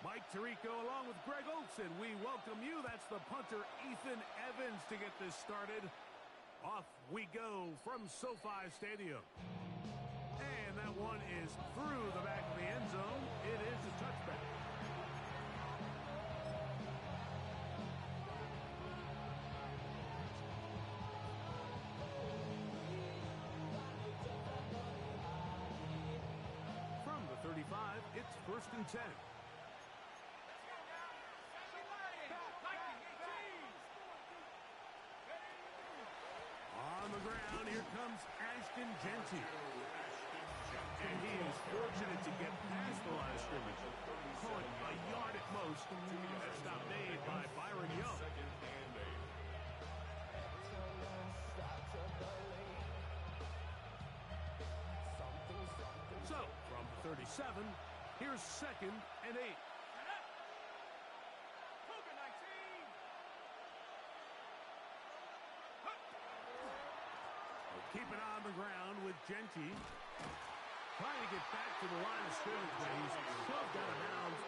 Mike Tirico along with Greg Olson. We welcome you. That's the punter, Ethan Evans, to get this started. Off we go from SoFi Stadium. And that one is through the back of the end zone. It is a touchback. From the 35, it's 1st and 10. On the ground, here comes Ashton Jeanty. And he is fortunate to get past the line of scrimmage. Call it a yard at most. That stop made by Byron Young. So, from the 37, here's 2nd and 8. Keep it on the ground with Jeanty. Trying to get back to the line of scrimmage, but he's shoved out of bounds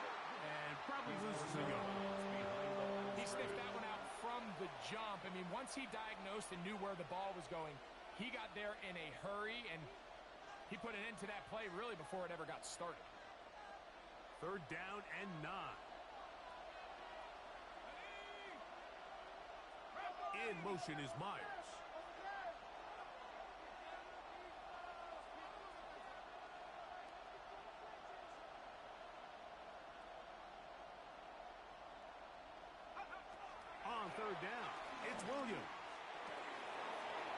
and probably loses a yard. He sniffed that one out from the jump. I mean, once he diagnosed and knew where the ball was going, he got there in a hurry, and he put an end to that play really before it ever got started. 3rd down and 9. In motion is Myers. On 3rd down, it's Williams.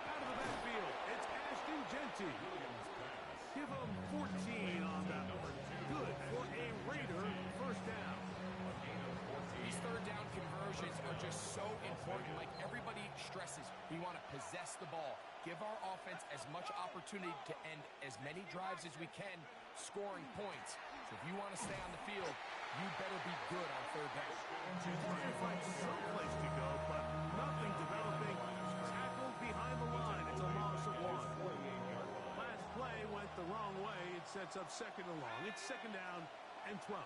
Out of the backfield, it's Ashton Jeanty. Give him 14 on that one. Good for a Raider 1st down. These 3rd down conversions are just so important. Like everybody stresses, we want to possess the ball. Give our offense as much opportunity to end as many drives as we can, scoring points. So if you want to stay on the field, you better be good on 3rd down. Trying to find some place to go, but nothing developing. Tackled behind the line. It's a loss of 1. Last play went the wrong way. It sets up 2nd and long. It's 2nd down and 12.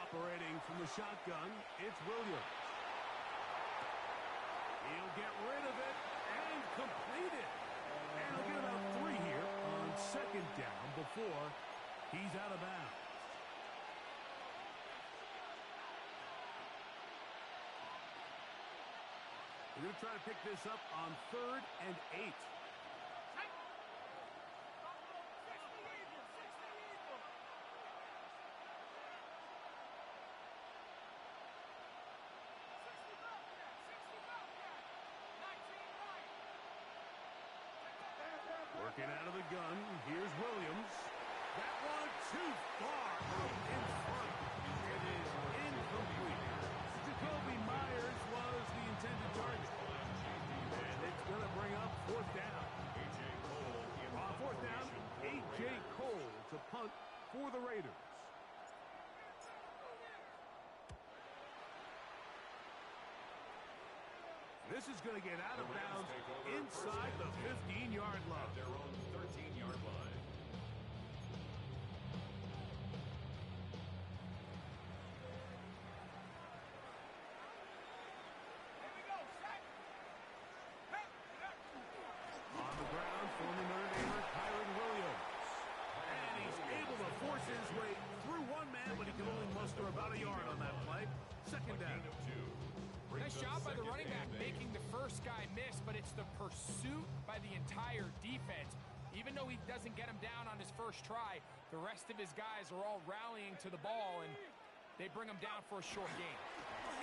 Operating from the shotgun, it's Williams. He'll get rid of it and complete it. And he'll get about 3 here on 2nd down before he's out of bounds. We're going to try to pick this up on 3rd and 8. Working out of the gun, here's Williams. That one too far up in front. It is incomplete. Jakobi Meyers was the intended target. And it's going to bring up 4th down. On 4th down, A.J. Cole to punt for the Raiders. This is going to get out of bounds inside the 15-yard line. Their own 13-yard line. On the ground, former Notre Damer Kyren Williams. And he's able to force his way through one man, but he can only muster about a yard on that play. 2nd down. Nice job by the running back making the first guy miss, but it's the pursuit by the entire defense. Even though he doesn't get him down on his first try, the rest of his guys are all rallying to the ball, and they bring him down for a short gain.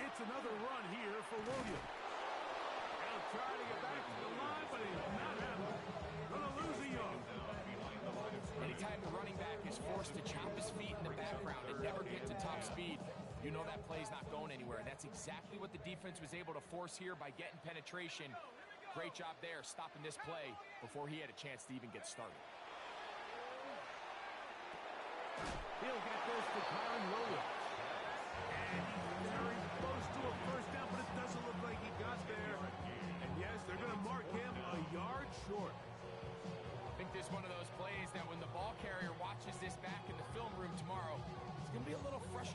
It's another run here for Williams. He'll try to get back to the line, but he's not happening. Going to lose a yard. Anytime the running back is forced to chop his feet in the background and never get to top speed, you know that play's not going anywhere. And that's exactly what the defense was able to force here by getting penetration. Great job there, stopping this play before he had a chance to even get started. He'll get this to Kyren Williams. And he's very close to a 1st down, but it doesn't look like he got there. And yes, they're going to mark him a yard short. I think this is one of those plays that when the ball carrier watches this back in the film room tomorrow, it's going to be a little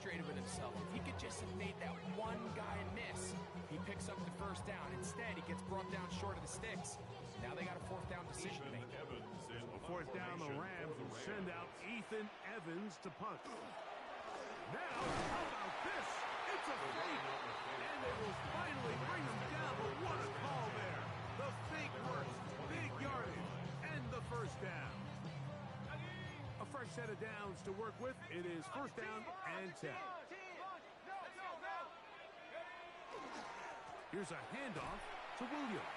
frustrated with himself. If he could just have made that one guy miss, he picks up the first down. Instead, he gets brought down short of the sticks. Now they got a fourth down decision to make. A fourth down, the Rams will send out Ethan Evans to punt. Now, how about this? It's a fake, and they will finally bring him down, but what a call there. The fake works, big yardage, and the first down. A fresh set of downs to work with. It is first down and 10. Here's a handoff to Williams.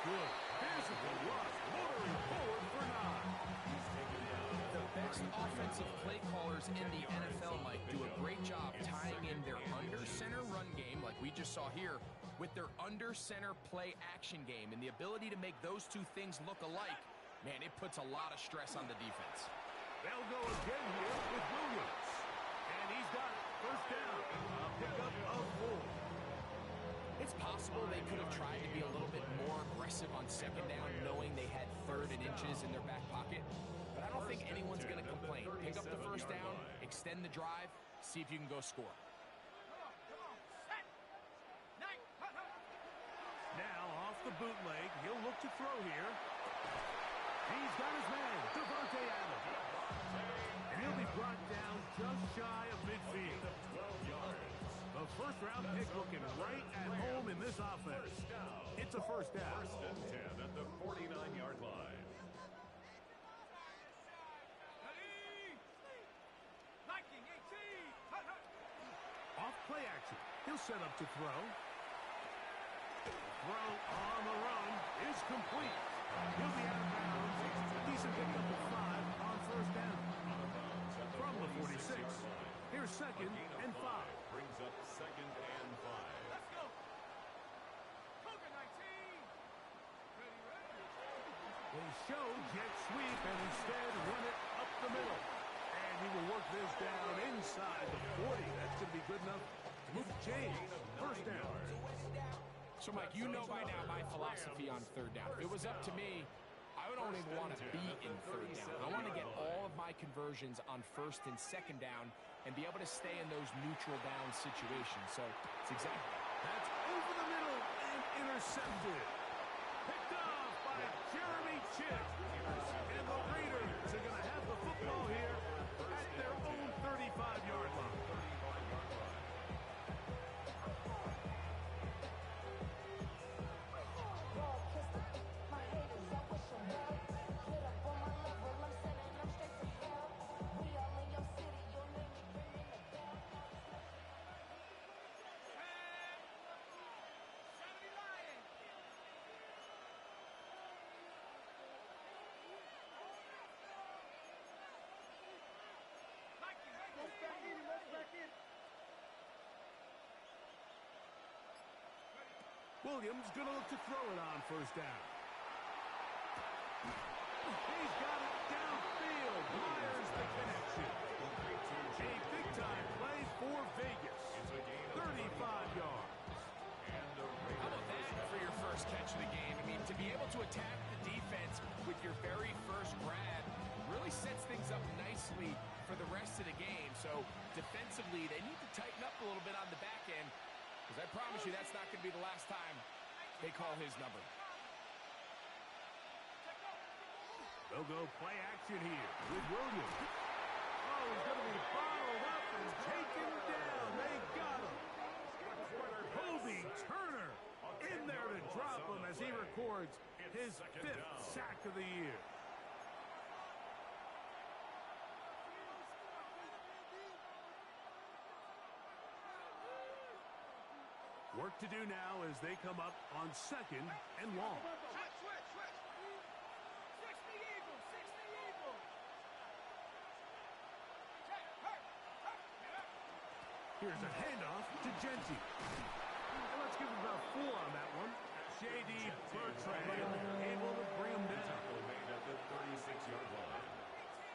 Good physical rush, motoring forward for 9. The best offensive play callers in the NFL, Mike, do a great job tying in their under-center run game, like we just saw here, with their under-center play action game. And the ability to make those two things look alike, man, it puts a lot of stress on the defense. They'll go again here with Williams. And he's got it. First down. A pickup of 4. It's possible they could have tried to be a little bit more aggressive on second down, knowing they had 3rd and inches in their back pocket. But I don't think anyone's going to complain. Pick up the first down, extend the drive, see if you can go score. Now off the bootleg, he'll look to throw here. He's got his man, Davante Adams. And he'll be brought down just shy of midfield. The first-round pick looking right at home in this offense. It's a first down. First and 10 at the 49-yard line. Off play action. He'll set up to throw. Throw on the run is complete. He'll be out of bounds. Decent pickup of 5 on first down. From the 46. Here's second and 5. Brings up second and 5. Let's go. Cougar 19. They show jet sweep and instead run it up the middle. And he will work this down inside the 40. That's going to be good enough to move the chains. First down. So, Mike, you know by now my philosophy on third down. If it was up to me, I don't even want to be in third down. I want to get all of my conversions on first and second down and be able to stay in those neutral down situations. So, it's exactly. That's over the middle and intercepted. Picked off by Jeremy Chick. And the Raiders are going to have the football here at their own 35-yard line. Williams going to look to throw it on first down. He's got it downfield. Myers the connection. A big-time play for Vegas. 35 yards. How about that for your first catch of the game? I mean, to be able to attack the defense with your very first grab really sets things up nicely for the rest of the game. So defensively, they need to tighten up a little bit on the back end, because I promise you that's not going to be the last time they call his number. They'll go play action here with Williams. Oh, he's going to be bottled up and taken down. They got him. Kobe Turner in there to drop him as he records his 5th sack of the year. Work to do now as they come up on second and long. Here's a handoff to Genty. Let's give him about 4 on that one. J.D. Bertrand able to bring him down. Tackle made at the 36-yard line.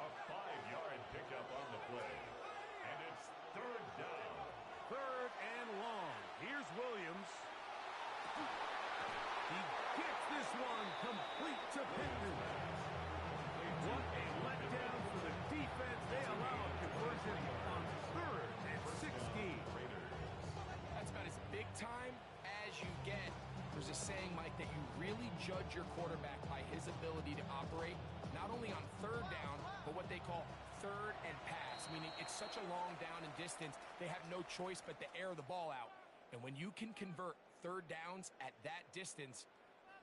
A 5-yard pickup on the play. And it's third down. Third and long. Here's Williams. He gets this one complete to Pittman. What a letdown for the defense. They allow a conversion on judge your quarterback by his ability to operate not only on third down, but what they call third and pass, meaning it's such a long down and distance, they have no choice but to air the ball out. And when you can convert third downs at that distance,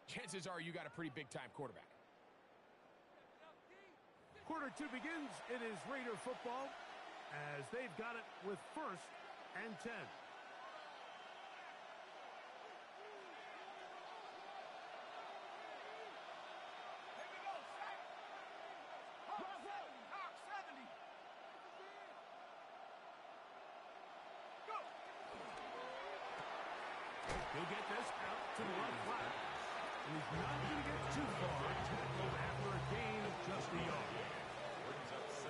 chances are you got a pretty big-time quarterback. Quarter two begins. It is Raider football as they've got it with 1st and 10. He'll get this out to the right flat. He's not going to get too far. Tackled after a gain of just a yard.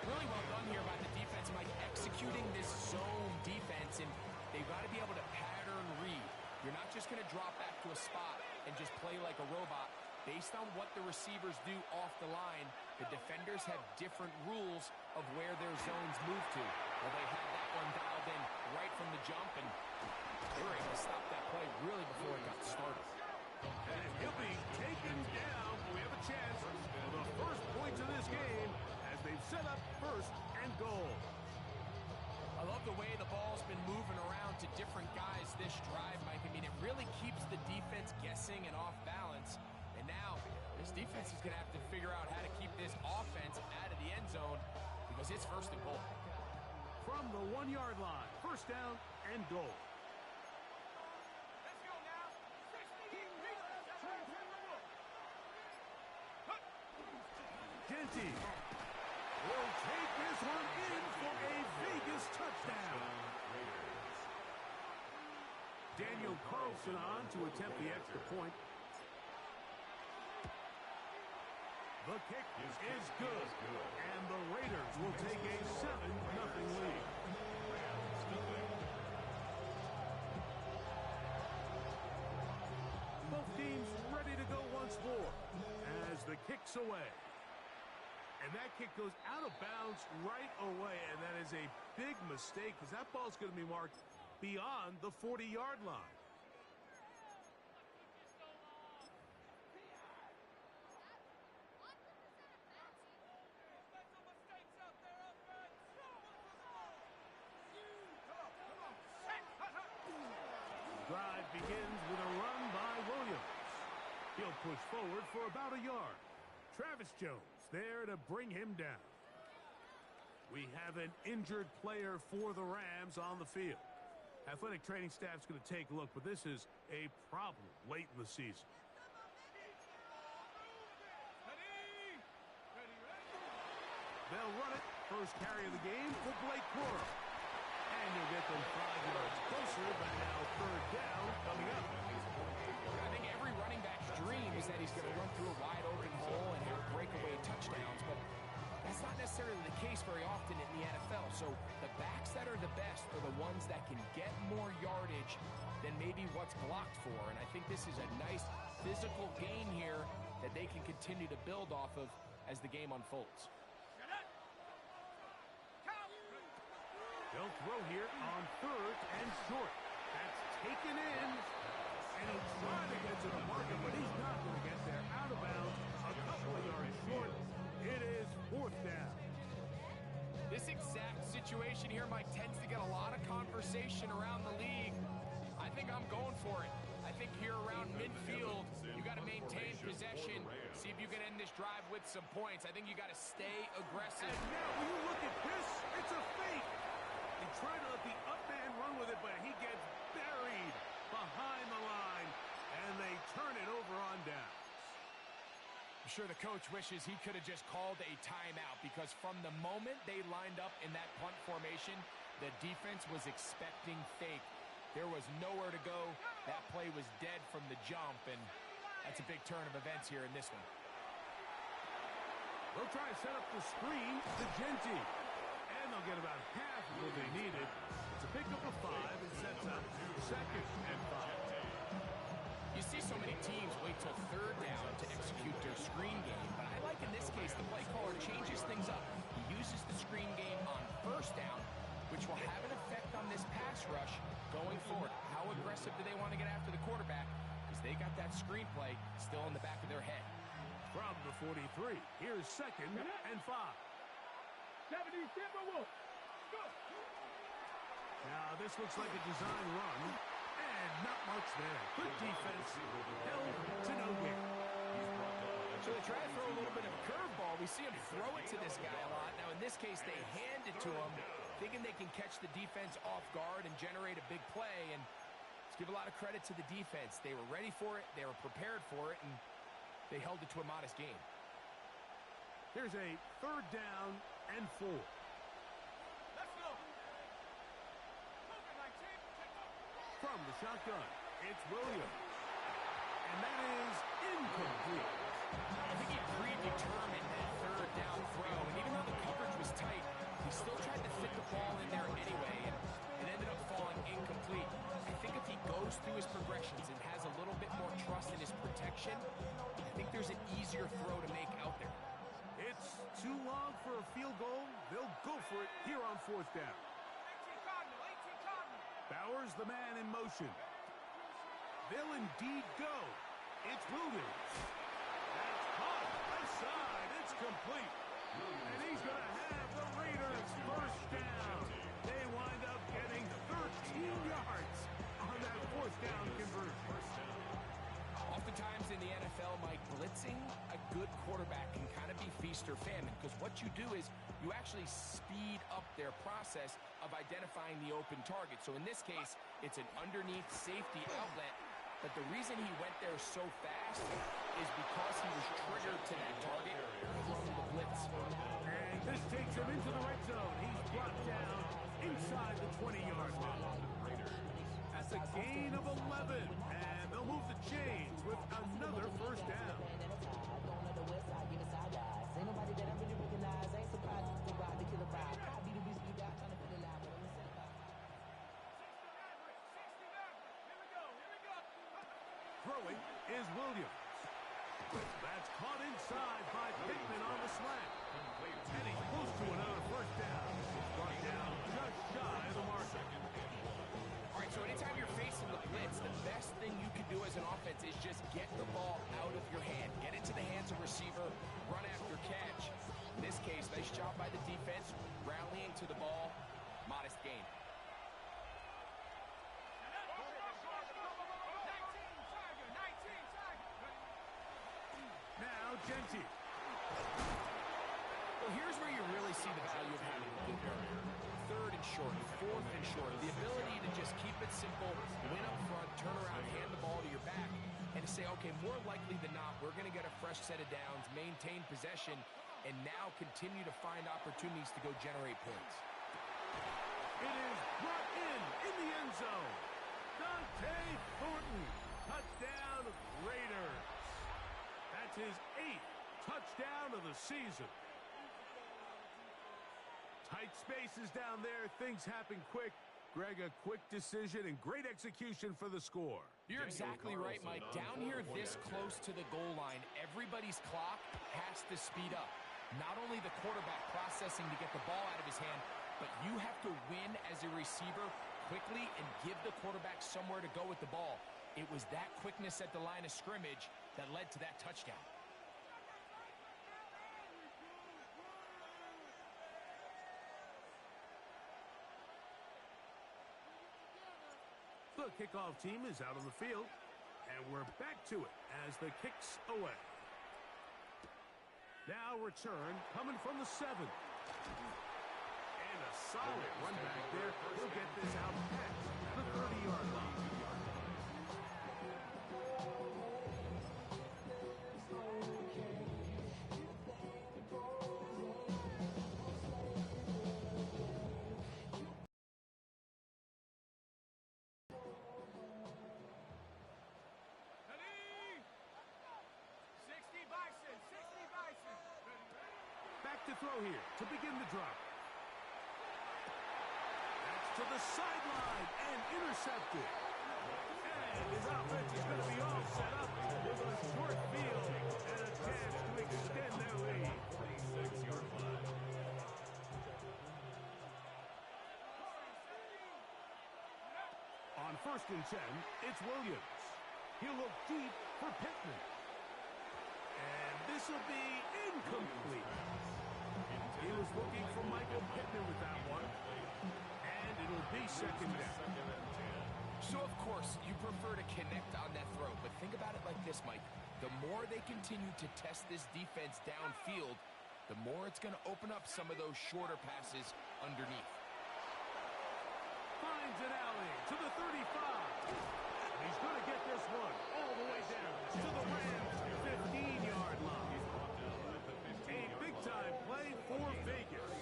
Really well done here by the defense, Mike, executing this zone defense, and they've got to be able to pattern read. You're not just going to drop back to a spot and just play like a robot. Based on what the receivers do off the line, the defenders have different rules of where their zones move to. Well, they had that one dialed in right from the jump, and they were able to stop that play really before it got started. And he'll be taken down. We have a chance for the first points of this game as they've set up 1st and goal. I love the way the ball's been moving around to different guys this drive, Mike. I mean, it really keeps the defense guessing and off balance. And now this defense is going to have to figure out how to keep this offense out of the end zone because it's 1st and goal. From the 1-yard line, 1st down and goal. Let's go now. 60 Genty will take this one in for a Vegas touchdown. Daniel Carlson on to attempt the extra point. The kick is good, and the Raiders will take a 7-0 lead. Both teams ready to go once more as the kick's away. And that kick goes out of bounds right away, and that is a big mistake because that ball's going to be marked beyond the 40-yard line. Drive begins with a run by Williams. He'll push forward for about a yard. Travis Jones there to bring him down. We have an injured player for the Rams on the field. Athletic training staff's going to take a look, but this is a problem late in the season. They'll run it. First carry of the game for Blake Corum. And you'll get them 5 yards closer, but now 3rd down coming up. I think every running back's dream is that he's going to run through a wide open hole and have breakaway touchdowns, but that's not necessarily the case very often in the NFL. So the backs that are the best are the ones that can get more yardage than maybe what's blocked for. And I think this is a nice physical gain here that they can continue to build off of as the game unfolds. They'll throw here on 3rd and short. That's taken in. And he's trying to get to the market, but he's not going to get there. Out of bounds, a couple of yards short. It is 4th down. This exact situation here, Mike, tends to get a lot of conversation around the league. I think I'm going for it. I think here around midfield, you got to maintain possession, see if you can end this drive with some points. I think you got to stay aggressive. And now, when you look at this, it's a fake. They try to let the up man run with it, but he gets buried behind the line, and they turn it over on downs. I'm sure the coach wishes he could have just called a timeout because from the moment they lined up in that punt formation, the defense was expecting fake. There was nowhere to go. That play was dead from the jump, and that's a big turn of events here in this one. They'll try to set up the screen to Genty. And they'll get about half of what they needed. It's a pickup of 5 and sets up 2nd and 5. You see so many teams wait till 3rd down to execute their screen game, but I like in this case the play caller changes things up. He uses the screen game on 1st down, which will have an effect on this pass rush going forward. How aggressive do they want to get after the quarterback? Because they got that screen play still in the back of their 43. Here's 2nd and 5. 70 Timberwolves. Go. Now, this looks like a design run, and not much there. Good defense, held to no gain. So they try to throw a little bit of a curveball. We see him throw it to this guy a lot. Now, in this case, they hand it to him, thinking they can catch the defense off guard and generate a big play. And let's give a lot of credit to the defense. They were ready for it, they were prepared for it, and they held it to a modest gain. Here's a 3rd down and 4. Let's go. From the shotgun, it's Williams. And that is incomplete. I think he predetermined that 3rd down throw, and even though the coverage was tight, he still tried to fit the ball in there anyway, and it ended up falling incomplete. I think if he goes through his progressions and has a little bit more trust in his protection, I think there's an easier throw to make out there. It's too long for a field goal. They'll go for it here on 4th down. 18 Cardinal. Bowers the man in motion. They'll indeed go. It's Williams. That's caught. Left side. It's complete. And he's going to have the Raiders 1st down. They wind up getting 13 yards on that 4th down conversion. Oftentimes in the NFL, Mike, blitzing a good quarterback can kind of be feast or famine, because what you do is you actually speed up their process of identifying the open target. So in this case, it's an underneath safety outlet, but the reason he went there so fast is because he was triggered to that target from the blitz. And this takes him into the red zone. He's brought down inside the 20-yard line. That's a gain of 11, and they'll move the chains with another 1st down. Throwing is Williams. That's caught inside by Pittman on the slant. And he's close to another 1st down. It's brought down just shy of the marker. All right, so anytime you're facing the blitz, the best thing you can do as an offense is just get the ball out of your hand. Get it to the hands of receiver, run after catch. In this case, nice job by the defense, rallying to the ball, modest gain. Now Genty. Well, here's where you really see the value of having a good barrier. 3rd and short, 4th and short. The ability to just keep it simple, win up front, turn around, hand the ball to your back, and to say, okay, more likely than not, we're going to get a fresh set of downs, maintain possession, and now continue to find opportunities to go generate points. It is brought in the end zone. Dante Thornton, touchdown Raiders. That's his 8th touchdown of the season. Tight spaces down there. Things happen quick. Greg, a quick decision and great execution for the score. You're exactly right, Mike. Down here this close to the goal line, everybody's clock has to speed up. Not only the quarterback processing to get the ball out of his hand, but you have to win as a receiver quickly and give the quarterback somewhere to go with the ball. It was that quickness at the line of scrimmage that led to that touchdown. The kickoff team is out on the field, and we're back to it as the kick's away. Now return coming from the 7. And a solid run back there. He'll get this out past the 30-yard line. To throw here to begin the drive. That's to the sideline and intercepted. And his offense is going to be all set up with a short field and a chance to extend their lead. 46-yard line. On 1st and 10, it's Williams. He'll look deep for Pittman. And this This will be incomplete. He was looking for Michael Pittman with that one. And it'll be second down. So, of course, you prefer to connect on that throw, but think about it like this, Mike. The more they continue to test this defense downfield, the more it's going to open up some of those shorter passes underneath. Finds an alley to the 35. He's going to get this one all the way down to the Rams' 15-yard line. A big-time play for Vegas.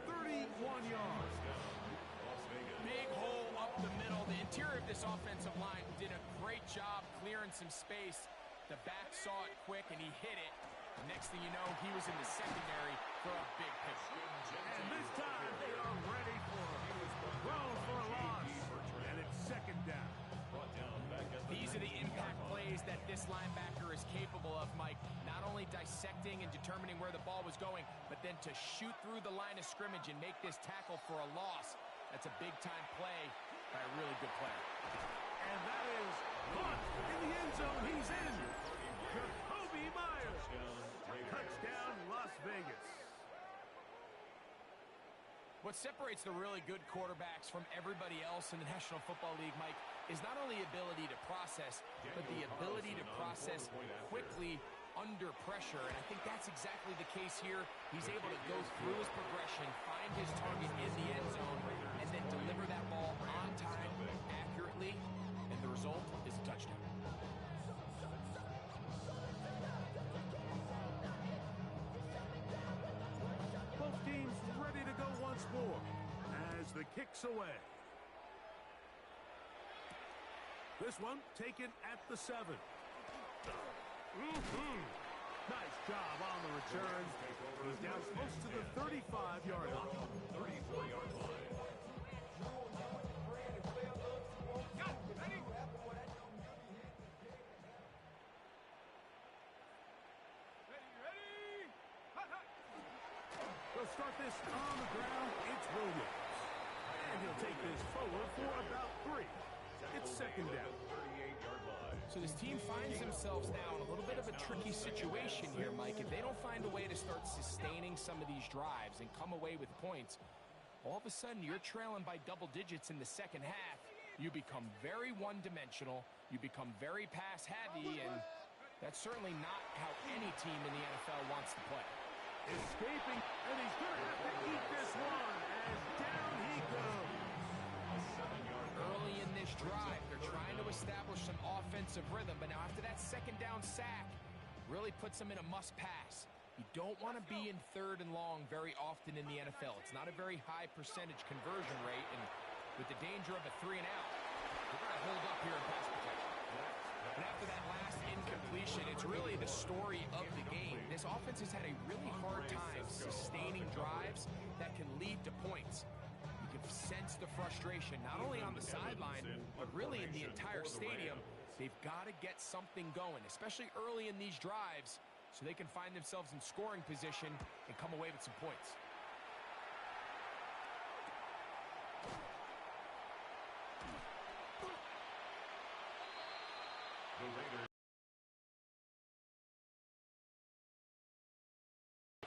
31 yards. Big hole up the middle. The interior of this offensive line did a great job clearing some space. The back saw it quick, and he hit it. The next thing you know, he was in the secondary for a big pick. And this time, they are ready for him. Thrown for a loss. And it's second down. These are the impact plays that this linebacker is capable of, Mike. Not only dissecting and determining where the ball was going, but then to shoot through the line of scrimmage and make this tackle for a loss. That's a big-time play by a really good player. And that is caught in the end zone. He's in. Jakobi Meyers. Touchdown, Las Vegas. What separates the really good quarterbacks from everybody else in the National Football League, Mike, is not only ability to process, but the ability to process quickly under pressure. And I think that's exactly the case here. He's able to go through his progression, find his target in the end zone, and then deliver that ball on time, accurately, and the result is a touchdown. Both teams ready to go once more as the kick's away. This one taken at the 7. Nice job on the return. He's down close to the 35-yard line. 34-yard line. They'll start this on the ground. It's Williams. And he'll take this forward for about 3. It's second down. 38-yard line. So this team finds themselves now in a little bit of a tricky situation here, Mike. If they don't find a way to start sustaining some of these drives and come away with points, all of a sudden you're trailing by double digits in the second half. You become very one-dimensional. You become very pass-heavy, and that's certainly not how any team in the NFL wants to play. Escaping, and he's going to have to eat this one as down he goes. Early in this drive, they're trying to establish some offensive rhythm, but now after that second down sack, really puts them in a must-pass. You don't want to be in third and long very often in the NFL. It's not a very high percentage conversion rate, and with the danger of a 3-and-out, we're going to hold up here in pass protection. And after that last incompletion, it's really the story of the game. This offense has had a really hard time sustaining drives that can lead to points. You can sense the frustration, not only on the sideline, but really in the entire stadium. They've got to get something going, especially early in these drives, so they can find themselves in scoring position and come away with some points.